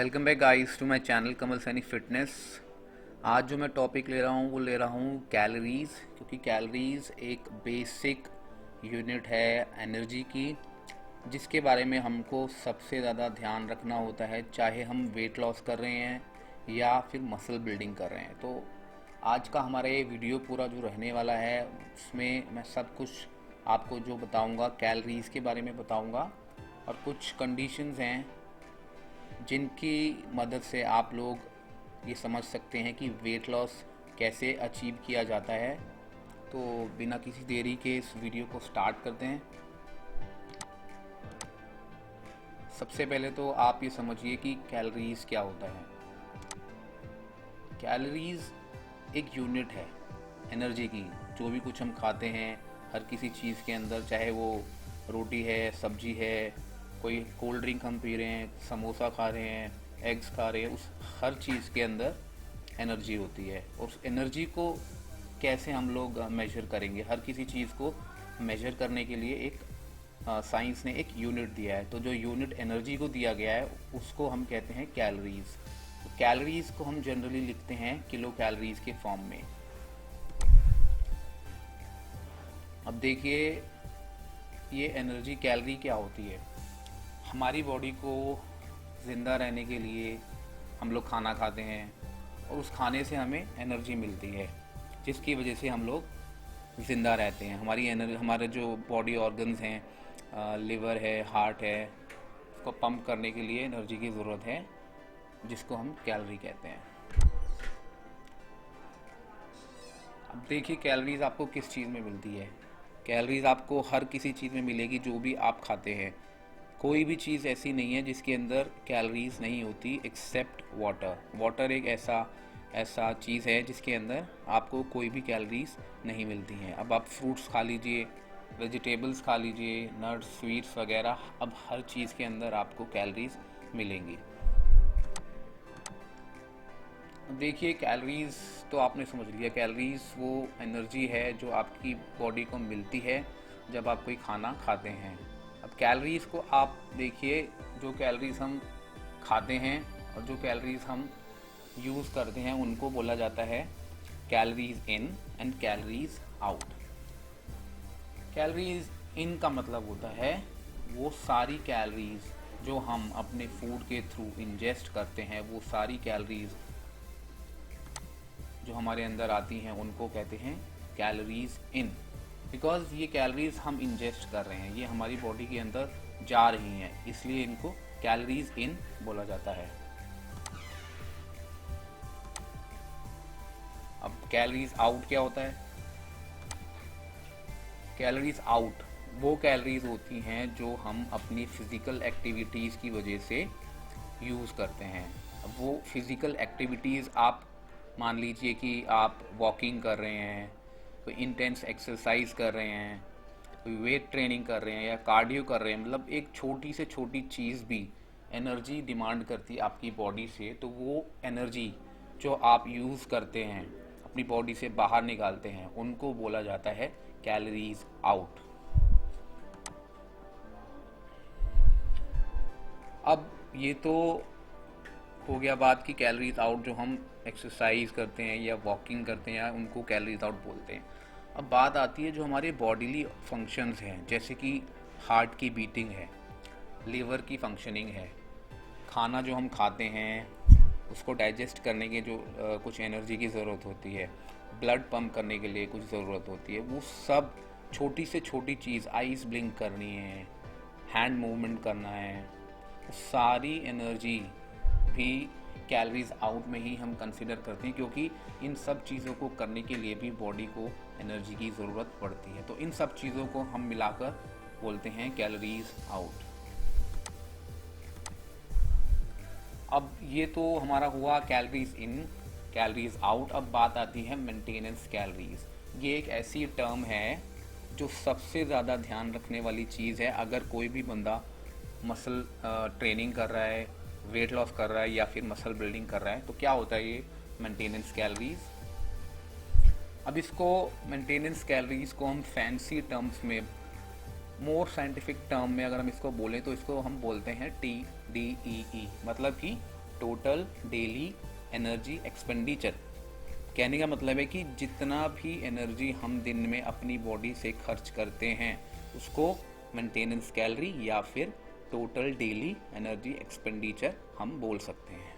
Welcome back guys to my channel Kamal Saini fitness. आज जो मैं टॉपिक ले रहा हूँ वो ले रहा हूँ कैलोरीज़, क्योंकि कैलोरीज़ एक बेसिक यूनिट है एनर्जी की, जिसके बारे में हमको सबसे ज़्यादा ध्यान रखना होता है, चाहे हम वेट लॉस कर रहे हैं या फिर मसल बिल्डिंग कर रहे हैं। तो आज का हमारा ये वीडियो पूरा जो रहने वाला है उसमें मैं सब कुछ आपको जो बताऊँगा कैलोरीज़ के बारे में बताऊँगा, और कुछ कंडीशंस हैं जिनकी मदद से आप लोग ये समझ सकते हैं कि वेट लॉस कैसे अचीव किया जाता है। तो बिना किसी देरी के इस वीडियो को स्टार्ट करते हैं। सबसे पहले तो आप ये समझिए कि कैलोरीज़ क्या होता है। कैलोरीज़ एक यूनिट है एनर्जी की। जो भी कुछ हम खाते हैं हर किसी चीज़ के अंदर, चाहे वो रोटी है, सब्जी है, कोई कोल्ड ड्रिंक हम पी रहे हैं, समोसा खा रहे हैं, एग्स खा रहे हैं, उस हर चीज़ के अंदर एनर्जी होती है। और उस एनर्जी को कैसे हम लोग मेजर करेंगे? हर किसी चीज़ को मेजर करने के लिए एक साइंस ने एक यूनिट दिया है। तो जो यूनिट एनर्जी को दिया गया है उसको हम कहते हैं कैलोरीज़। तो कैलोरीज़ को हम जनरली लिखते हैं किलो कैलोरीज़ के फॉर्म में। अब देखिए ये एनर्जी कैलोरी क्या होती है। हमारी बॉडी को ज़िंदा रहने के लिए हम लोग खाना खाते हैं और उस खाने से हमें एनर्जी मिलती है, जिसकी वजह से हम लोग ज़िंदा रहते हैं। हमारी एनर्जी, हमारे जो बॉडी ऑर्गन्स हैं, लिवर है, हार्ट है, उसको पंप करने के लिए एनर्जी की ज़रूरत है, जिसको हम कैलोरी कहते हैं। अब देखिए कैलोरीज़ आपको किस चीज़ में मिलती है। कैलोरीज़ आपको हर किसी चीज़ में मिलेगी जो भी आप खाते हैं। कोई भी चीज़ ऐसी नहीं है जिसके अंदर कैलोरीज़ नहीं होती एक्सेप्ट वाटर। वाटर एक ऐसा चीज़ है जिसके अंदर आपको कोई भी कैलोरीज़ नहीं मिलती हैं। अब आप फ्रूट्स खा लीजिए, वेजिटेबल्स खा लीजिए, नट्स, स्वीट्स वगैरह, अब हर चीज़ के अंदर आपको कैलोरीज़ मिलेंगी। देखिए कैलोरीज़ तो आपने समझ लिया। कैलोरीज़ वो एनर्जी है जो आपकी बॉडी को मिलती है जब आप कोई खाना खाते हैं। अब कैलोरीज़ को आप देखिए, जो कैलोरीज़ हम खाते हैं और जो कैलोरीज़ हम यूज़ करते हैं उनको बोला जाता है calories in and calories out. Calories in का मतलब होता है वो सारी कैलोरीज़ जो हम अपने फूड के थ्रू इंजेस्ट करते हैं, वो सारी कैलोरीज़ जो हमारे अंदर आती हैं उनको कहते हैं कैलोरीज़ इन। बिकॉज़ ये कैलोरीज़ हम इंजेस्ट कर रहे हैं, ये हमारी बॉडी के अंदर जा रही हैं, इसलिए इनको कैलोरीज़ इन बोला जाता है। अब कैलोरीज़ आउट क्या होता है? कैलोरीज़ आउट वो कैलोरीज़ होती हैं जो हम अपनी फ़िज़िकल एक्टिविटीज़ की वजह से यूज़ करते हैं। अब वो फ़िज़िकल एक्टिविटीज़, आप मान लीजिए कि आप वॉकिंग कर रहे हैं, कोई इंटेंस एक्सरसाइज कर रहे हैं, कोई वेट ट्रेनिंग कर रहे हैं या कार्डियो कर रहे हैं, मतलब एक छोटी से छोटी चीज़ भी एनर्जी डिमांड करती है आपकी बॉडी से। तो वो एनर्जी जो आप यूज़ करते हैं, अपनी बॉडी से बाहर निकालते हैं, उनको बोला जाता है कैलोरीज आउट। अब ये तो हो गया बात कि कैलोरीज आउट जो हम एक्सरसाइज करते हैं या वॉकिंग करते हैं उनको कैलोरीज आउट बोलते हैं। अब बात आती है जो हमारे बॉडीली फंक्शंस हैं, जैसे कि हार्ट की बीटिंग है, लीवर की फंक्शनिंग है, खाना जो हम खाते हैं उसको डाइजेस्ट करने के जो कुछ एनर्जी की ज़रूरत होती है, ब्लड पंप करने के लिए कुछ ज़रूरत होती है, वो सब छोटी से छोटी चीज़, आइज़ ब्लिंक करनी है, हैंड मूवमेंट करना है, सारी एनर्जी भी कैलोरीज आउट में ही हम कंसिडर करते हैं, क्योंकि इन सब चीज़ों को करने के लिए भी बॉडी को एनर्जी की ज़रूरत पड़ती है। तो इन सब चीज़ों को हम मिलाकर बोलते हैं कैलोरीज आउट। अब ये तो हमारा हुआ कैलोरीज इन, कैलोरीज आउट। अब बात आती है मेंटेनेंस कैलोरीज। ये एक ऐसी टर्म है जो सबसे ज़्यादा ध्यान रखने वाली चीज़ है। अगर कोई भी बंदा मसल ट्रेनिंग कर रहा है, वेट लॉस कर रहा है या फिर मसल बिल्डिंग कर रहा है, तो क्या होता है ये मेंटेनेंस कैलोरीज। अब इसको मेंटेनेंस कैलोरीज को हम फैंसी टर्म्स में, मोर साइंटिफिक टर्म में अगर हम इसको बोलें तो इसको हम बोलते हैं TDEE, मतलब कि टोटल डेली एनर्जी एक्सपेंडिचर। कहने का मतलब है कि जितना भी एनर्जी हम दिन में अपनी बॉडी से खर्च करते हैं उसको मेंटेनेंस कैलोरी या फिर टोटल डेली एनर्जी एक्सपेंडिचर हम बोल सकते हैं।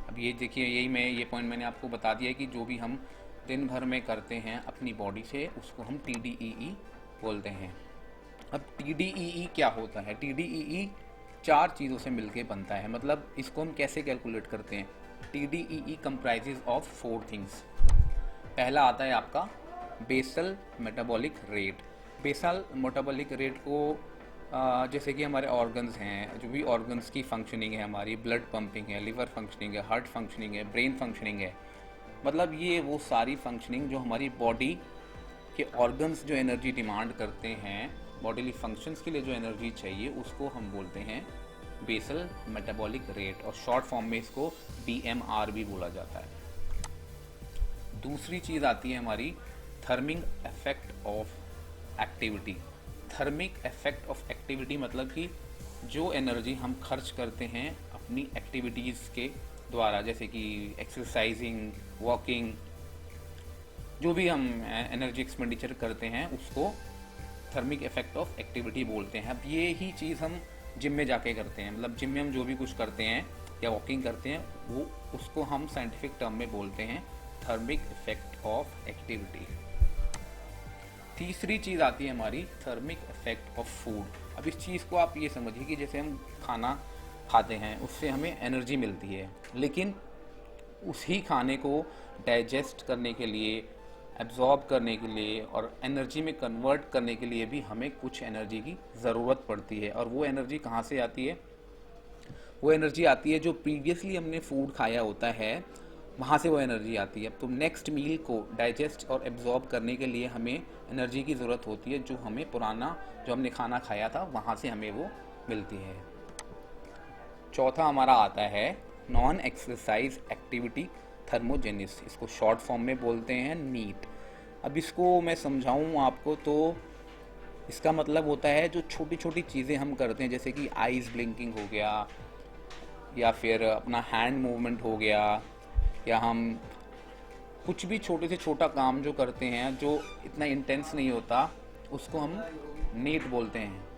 अब ये देखिए, ये पॉइंट मैंने आपको बता दिया कि जो भी हम दिन भर में करते हैं अपनी बॉडी से उसको हम TDEE बोलते हैं। अब TDEE क्या होता है? TDEE 4 चीज़ों से मिलके बनता है। मतलब इसको हम कैसे कैलकुलेट करते हैं? TDEE comprises of 4 things. पहला आता है आपका basal metabolic rate. Basal metabolic rate को जैसे कि हमारे ऑर्गन्स हैं, जो भी ऑर्गन्स की फंक्शनिंग है, हमारी ब्लड पंपिंग है, लिवर फंक्शनिंग है, हार्ट फंक्शनिंग है, ब्रेन फंक्शनिंग है, मतलब ये वो सारी फंक्शनिंग जो हमारी बॉडी के ऑर्गन्स जो एनर्जी डिमांड करते हैं, बॉडीली फंक्शंस के लिए जो एनर्जी चाहिए उसको हम बोलते हैं बेसल मेटाबॉलिक रेट, और शॉर्ट फॉर्म में इसको BMR भी बोला जाता है। दूसरी चीज़ आती है हमारी thermic effect of activity. Thermic effect of activity मतलब कि जो एनर्जी हम खर्च करते हैं अपनी एक्टिविटीज़ के द्वारा, जैसे कि एक्सरसाइजिंग, वॉकिंग, जो भी हम एनर्जी एक्सपेंडिचर करते हैं उसको थर्मिक इफेक्ट ऑफ एक्टिविटी बोलते हैं। अब ये ही चीज़ हम जिम में जाके करते हैं, मतलब जिम में हम जो भी कुछ करते हैं या वॉकिंग करते हैं वो उसको हम साइंटिफिक टर्म में बोलते हैं थर्मिक इफेक्ट ऑफ एक्टिविटी। तीसरी चीज़ आती है हमारी थर्मिक इफेक्ट ऑफ फूड। अब इस चीज़ को आप ये समझिए कि जैसे हम खाना खाते हैं उससे हमें एनर्जी मिलती है, लेकिन उसी खाने को डाइजेस्ट करने के लिए, एब्जॉर्ब करने के लिए और एनर्जी में कन्वर्ट करने के लिए भी हमें कुछ एनर्जी की ज़रूरत पड़ती है। और वो एनर्जी कहाँ से आती है? वो एनर्जी आती है जो प्रीवियसली हमने फूड खाया होता है, वहाँ से वो एनर्जी आती है। तो नेक्स्ट मील को डाइजेस्ट और एब्जॉर्ब करने के लिए हमें एनर्जी की ज़रूरत होती है जो हमें पुराना जो हमने खाना खाया था वहाँ से हमें वो मिलती है। चौथा हमारा आता है नॉन एक्सरसाइज एक्टिविटी थर्मोजेनिस, इसको शॉर्ट फॉर्म में बोलते हैं नीट। अब इसको मैं समझाऊँ आपको तो इसका मतलब होता है जो छोटी छोटी चीज़ें हम करते हैं, जैसे कि आईज ब्लिंकिंग हो गया या फिर अपना हैंड मूवमेंट हो गया, या हम कुछ भी छोटे से छोटा काम जो करते हैं जो इतना इंटेंस नहीं होता उसको हम नीट बोलते हैं।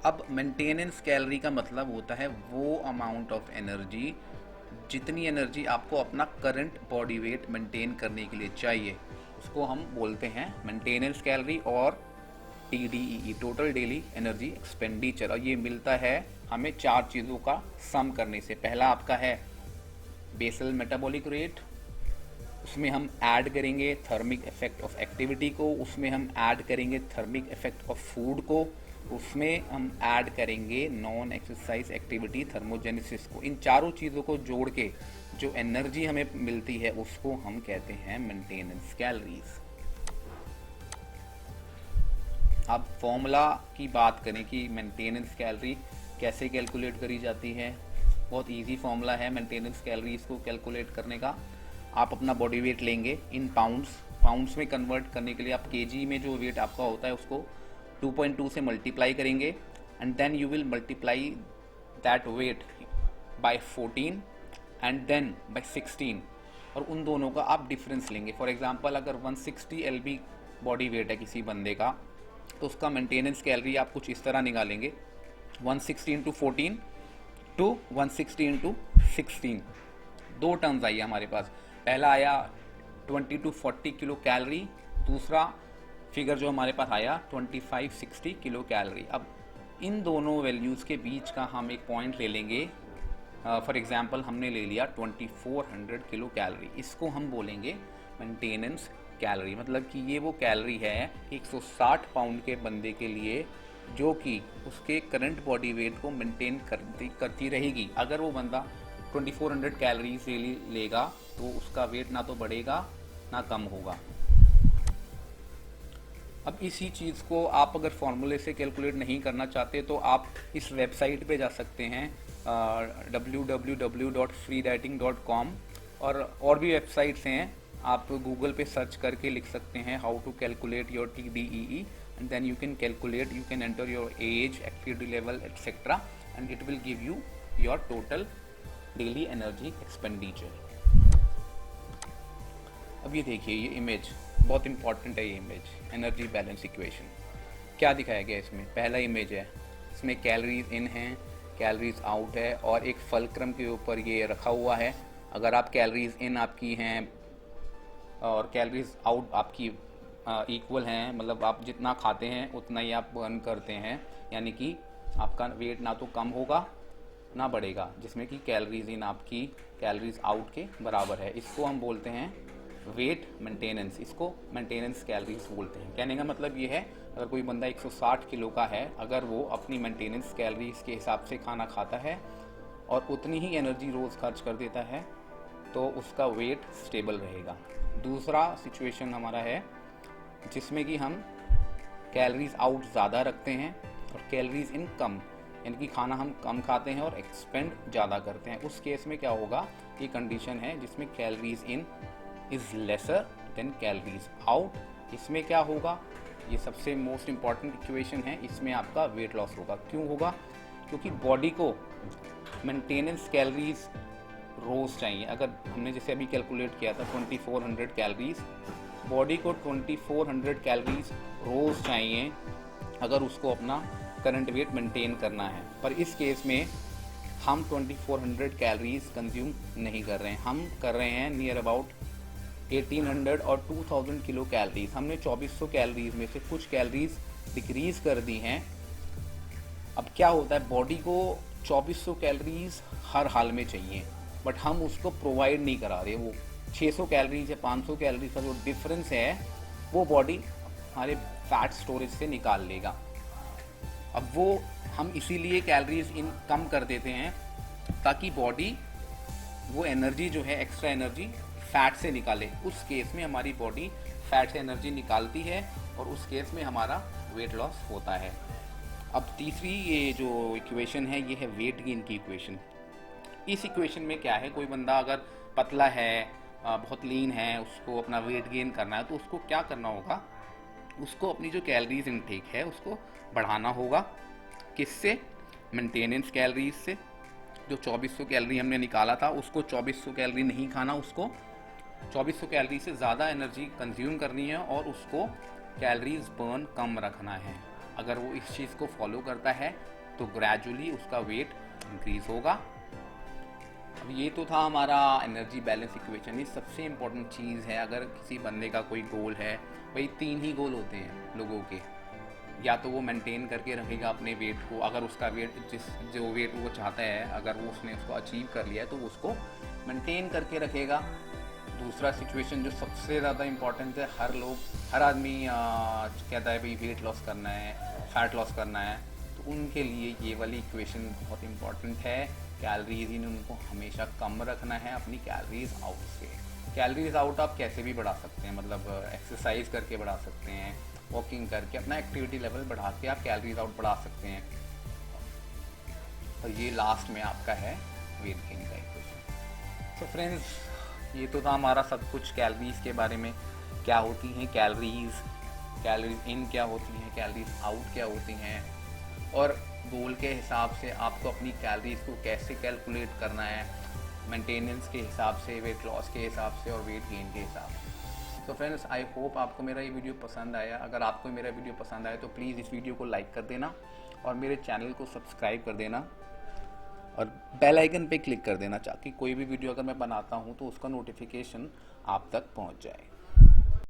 अब मेंटेनेंस कैलोरी का मतलब होता है वो अमाउंट ऑफ एनर्जी, जितनी एनर्जी आपको अपना करंट बॉडी वेट मेंटेन करने के लिए चाहिए उसको हम बोलते हैं मेंटेनेंस कैलोरी और TDEE, total daily energy expenditure. और ये मिलता है हमें 4 चीज़ों का सम करने से। पहला आपका है बेसल मेटाबॉलिक रेट, उसमें हम ऐड करेंगे थर्मिक इफेक्ट ऑफ एक्टिविटी को, उसमें हम ऐड करेंगे थर्मिक इफेक्ट ऑफ फूड को, उसमें हम ऐड करेंगे नॉन एक्सरसाइज एक्टिविटी थर्मोजेनेसिस को। इन चारों चीज़ों को जोड़ के जो एनर्जी हमें मिलती है उसको हम कहते हैं मेंटेनेंस कैलोरीज। अब फॉर्मूला की बात करें कि मेंटेनेंस कैलोरी कैसे कैलकुलेट करी जाती है, बहुत इजी फॉर्मूला है मेंटेनेंस कैलोरीज को कैलकुलेट करने का। आप अपना बॉडी वेट लेंगे इन पाउंड्स में कन्वर्ट करने के लिए आप केजी में जो वेट आपका होता है उसको 2.2 से मल्टीप्लाई करेंगे, and then you will multiply that weight by 14 and then by 16, और उन दोनों का आप डिफरेंस लेंगे। फॉर एग्जांपल अगर 160 LB बॉडी वेट है किसी बंदे का तो उसका मेंटेनेंस कैलोरी आप कुछ इस तरह निकालेंगे 160 इंटू 14 टू 160 इंटू 16। 2 टर्म्स आई हमारे पास, पहला आया 20 to 40 किलो कैलोरी, दूसरा फिगर जो हमारे पास आया 2560 किलो कैलोरी। अब इन दोनों वैल्यूज़ के बीच का हम एक पॉइंट ले लेंगे। फॉर एग्जांपल हमने ले लिया 2400 किलो कैलोरी, इसको हम बोलेंगे मेंटेनेंस कैलोरी। मतलब कि ये वो कैलोरी है 160 पाउंड के बंदे के लिए जो कि उसके करंट बॉडी वेट को मेंटेन करती रहेगी। अगर वो बंदा 2400 कैलोरीज डेली लेगा तो उसका वेट ना तो बढ़ेगा ना कम होगा। अब इसी चीज़ को आप अगर फॉर्मूले से कैलकुलेट नहीं करना चाहते तो आप इस वेबसाइट पे जा सकते हैं www.freedieting.com, और भी वेबसाइट्स हैं, आप गूगल पे सर्च करके लिख सकते हैं how to calculate your TDEE, and then you can calculate, you can enter your age, activity level, etc., and it will give you your total daily energy expenditure. अब ये देखिए, ये इमेज बहुत इंपॉर्टेंट है। ये इमेज एनर्जी बैलेंस इक्वेशन क्या दिखाया गया इसमें? पहला इमेज है, इसमें कैलोरीज इन हैं, कैलोरीज आउट है, और एक फलक्रम के ऊपर ये रखा हुआ है। अगर आप कैलोरीज इन आपकी हैं और कैलोरीज आउट आपकी इक्वल हैं, मतलब आप जितना खाते हैं उतना ही आप बर्न करते हैं, यानी कि आपका वेट ना तो कम होगा ना बढ़ेगा, जिसमें कि कैलोरीज इन आपकी कैलोरीज आउट के बराबर है। इसको हम बोलते हैं वेट मेंटेनेंस, इसको मेंटेनेंस कैलोरीज बोलते हैं। कहने का मतलब ये है, अगर कोई बंदा 160 किलो का है, अगर वो अपनी मेंटेनेंस कैलोरीज के हिसाब से खाना खाता है और उतनी ही एनर्जी रोज़ खर्च कर देता है, तो उसका वेट स्टेबल रहेगा। दूसरा सिचुएशन हमारा है जिसमें कि हम कैलोरीज आउट ज़्यादा रखते हैं और कैलोरीज इन कम, यानी कि खाना हम कम खाते हैं और एक्सपेंड ज़्यादा करते हैं। उस केस में क्या होगा, ये कंडीशन है जिसमें calories in is lesser than calories out. इसमें क्या होगा, ये सबसे मोस्ट इम्पॉर्टेंट इक्वेशन है, इसमें आपका वेट लॉस होगा। क्यों होगा? क्योंकि बॉडी को मेंटेनेंस कैलोरीज रोज़ चाहिए। अगर हमने जैसे अभी कैलकुलेट किया था 2400 कैलोरीज, बॉडी को 2400 कैलोरीज रोज़ चाहिए अगर उसको अपना करंट वेट मेंटेन करना है। पर इस केस में हम 2400 कैलोरीज कंज्यूम नहीं कर रहे हैं, हम कर रहे हैं नियर अबाउट 1800 और 2000 किलो कैलोरीज। हमने 2400 कैलोरीज में से कुछ कैलोरीज डिक्रीज कर दी हैं। अब क्या होता है, बॉडी को 2400 कैलोरीज हर हाल में चाहिए, बट हम उसको प्रोवाइड नहीं करा रहे। वो 600 कैलोरीज या 500 कैलोरीज का जो डिफरेंस है वो बॉडी हमारे फैट स्टोरेज से निकाल लेगा। अब वो हम इसीलिए कैलोरीज इन कम कर देते हैं ताकि बॉडी वो एनर्जी जो है, एक्स्ट्रा एनर्जी फैट से निकाले। उस केस में हमारी बॉडी फैट से एनर्जी निकालती है और उस केस में हमारा वेट लॉस होता है। अब तीसरी ये जो इक्वेशन है, ये है वेट गेन की इक्वेशन। इस इक्वेशन में क्या है, कोई बंदा अगर पतला है, बहुत लीन है, उसको अपना वेट गेन करना है, तो उसको क्या करना होगा, उसको अपनी जो कैलोरीज इनटेक है उसको बढ़ाना होगा। किससे? मेंटेनेंस कैलोरीज से। जो 2400 कैलोरी हमने निकाला था उसको 2400 कैलोरी नहीं खाना, उसको 2400 कैलोरी से ज़्यादा एनर्जी कंज्यूम करनी है और उसको कैलोरीज बर्न कम रखना है। अगर वो इस चीज़ को फॉलो करता है तो ग्रेजुअली उसका वेट इंक्रीज होगा। अब ये तो था हमारा एनर्जी बैलेंस इक्वेशन। ये सबसे इम्पोर्टेंट चीज़ है। अगर किसी बंदे का कोई गोल है, भाई 3 ही गोल होते हैं लोगों के, या तो वो मेंटेन करके रखेगा अपने वेट को, अगर उसका वेट जो वेट वो चाहता है अगर वो उसने उसको अचीव कर लिया है तो वो उसको मेंटेन करके रखेगा। दूसरा सिचुएशन जो सबसे ज़्यादा इम्पॉर्टेंट है, हर आदमी कहता है भाई वेट लॉस करना है, फैट लॉस करना है, तो उनके लिए ये वाली इक्वेशन बहुत इम्पॉर्टेंट है। कैलोरीज इन उनको हमेशा कम रखना है अपनी कैलोरीज आउट से। कैलोरीज आउट आप कैसे भी बढ़ा सकते हैं, मतलब एक्सरसाइज करके बढ़ा सकते हैं, वॉकिंग करके अपना एक्टिविटी लेवल बढ़ा के आप कैलोरीज आउट बढ़ा सकते हैं। और ये लास्ट में आपका है वेट गेन का इक्वेशन। तो फ्रेंड्स, ये तो था हमारा सब कुछ कैलोरीज के बारे में, क्या होती हैं कैलोरीज इन क्या होती हैं, कैलोरीज आउट क्या होती हैं, और गोल के हिसाब से आपको अपनी कैलोरीज को कैसे कैलकुलेट करना है, मेंटेनेंस के हिसाब से, वेट लॉस के हिसाब से और वेट गेन के हिसाब से। तो फ्रेंड्स, आई होप आपको मेरा ये वीडियो पसंद आया। अगर आपको मेरा वीडियो पसंद आया तो प्लीज़ इस वीडियो को लाइक कर देना और मेरे चैनल को सब्सक्राइब कर देना और बेल आइकन पे क्लिक कर देना ताकि कोई भी वीडियो अगर मैं बनाता हूँ तो उसका नोटिफिकेशन आप तक पहुँच जाए।